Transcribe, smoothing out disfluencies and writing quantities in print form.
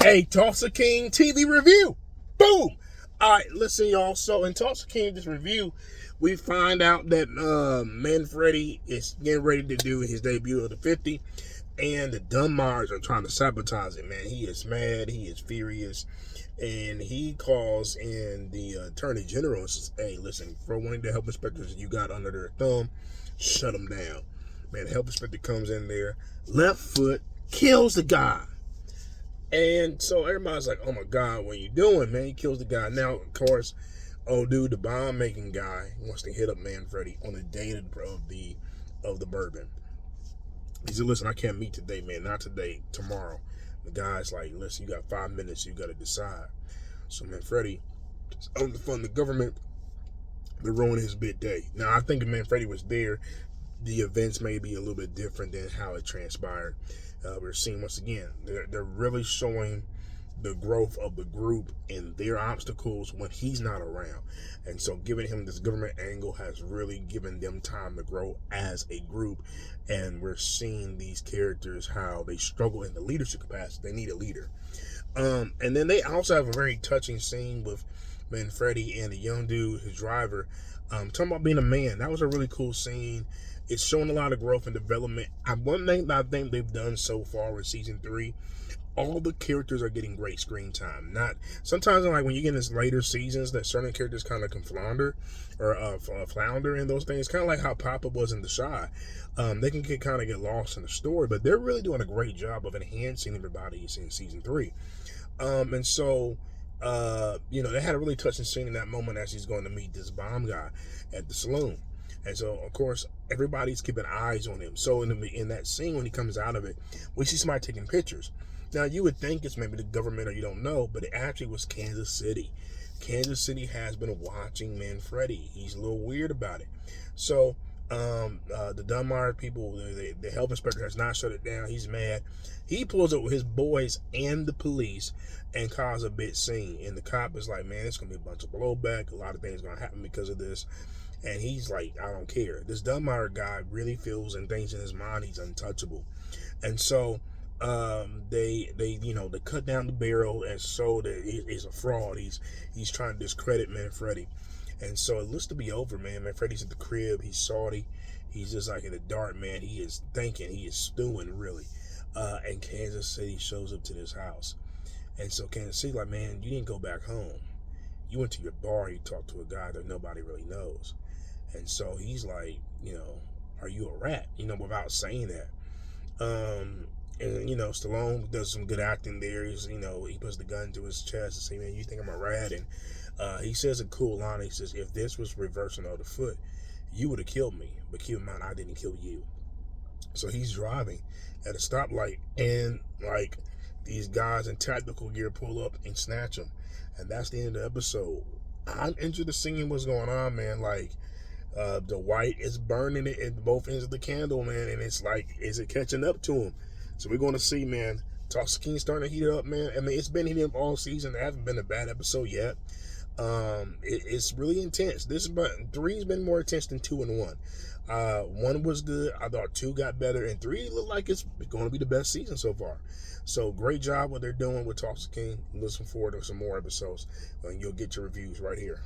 a Tulsa King TV review. Boom! All right, listen, y'all. So in Tulsa King, this review, we find out that Manfredi is getting ready to do his debut of the 50, and the Dunmars are trying to sabotage it, man. He is mad. He is furious. And he calls in the attorney general and says, hey, listen, for one of the help inspectors you got under their thumb, shut them down. Man, the help inspector comes in there, left foot, kills the guy. And so everybody's like, oh my God, what are you doing, man? He kills the guy. Now, of course, oh dude, the bomb making guy wants to hit up Manfredi on the day of the bourbon. He said, listen, I can't meet today, man. Not today, tomorrow. The guy's like, listen, you got 5 minutes, you gotta decide. So Manfredi is on the fund the government to ruin his big day. Now I think if Manfredi was there, the events may be a little bit different than how it transpired. We're seeing once again, they're really showing the growth of the group and their obstacles when he's not around. And so giving him this government angle has really given them time to grow as a group. And we're seeing these characters, how they struggle in the leadership capacity. They need a leader. And then they also have a very touching scene with Manfredi and the young dude, his driver, talking about being a man. That was a really cool scene. It's showing a lot of growth and development. One thing that I think they've done so far with season 3, all the characters are getting great screen time. Not sometimes like when you get in later seasons that certain characters kind of can flounder in those things. Kind of like how Papa was in The Shy. They can kind of get lost in the story, but they're really doing a great job of enhancing everybody in season 3. And so, they had a really touching scene in that moment as he's going to meet this bomb guy at the saloon. And so, of course, everybody's keeping eyes on him. So in that scene, when he comes out of it, we see somebody taking pictures. Now, you would think it's maybe the government or you don't know, but it actually was Kansas City. Kansas City has been watching Manfredi. He's a little weird about it. So the Dunmar people, the health inspector has not shut it down. He's mad. He pulls up with his boys and the police and causes a big scene. And the cop is like, man, it's going to be a bunch of blowback. A lot of things going to happen because of this. And he's like, I don't care. This Dunmar guy really feels and thinks in his mind he's untouchable. And so they cut down the barrel and so that he's a fraud. He's trying to discredit Manfredi. And so it looks to be over, man. Manfredi's at the crib. He's salty. He's just like in the dark, man. He is thinking. He is stewing, really. And Kansas City shows up to this house. And so Kansas City like, man, you didn't go back home. You went to your bar. You talked to a guy that nobody really knows. And so he's like, are you a rat? Without saying that. And Stallone does some good acting there. He's, he puts the gun to his chest and says, man, you think I'm a rat? And he says a cool line. He says, if this was reversing of the foot, you would have killed me. But keep in mind, I didn't kill you. So he's driving at a stoplight, and like these guys in tactical gear pull up and snatch him. And that's the end of the episode. I'm interested in seeing what's going on, man. Like, the white is burning it at both ends of the candle, man. And it's like, is it catching up to him? So we're going to see, man. Tulsa King starting to heat up, man. I mean, it's been heating up all season. There hasn't been a bad episode yet. It's really intense. 3's been more intense than 2 and 1. 1 was good. I thought 2 got better, and 3 looked like it's going to be the best season so far. So great job what they're doing with Tulsa King. Looking forward to some more episodes, and you'll get your reviews right here.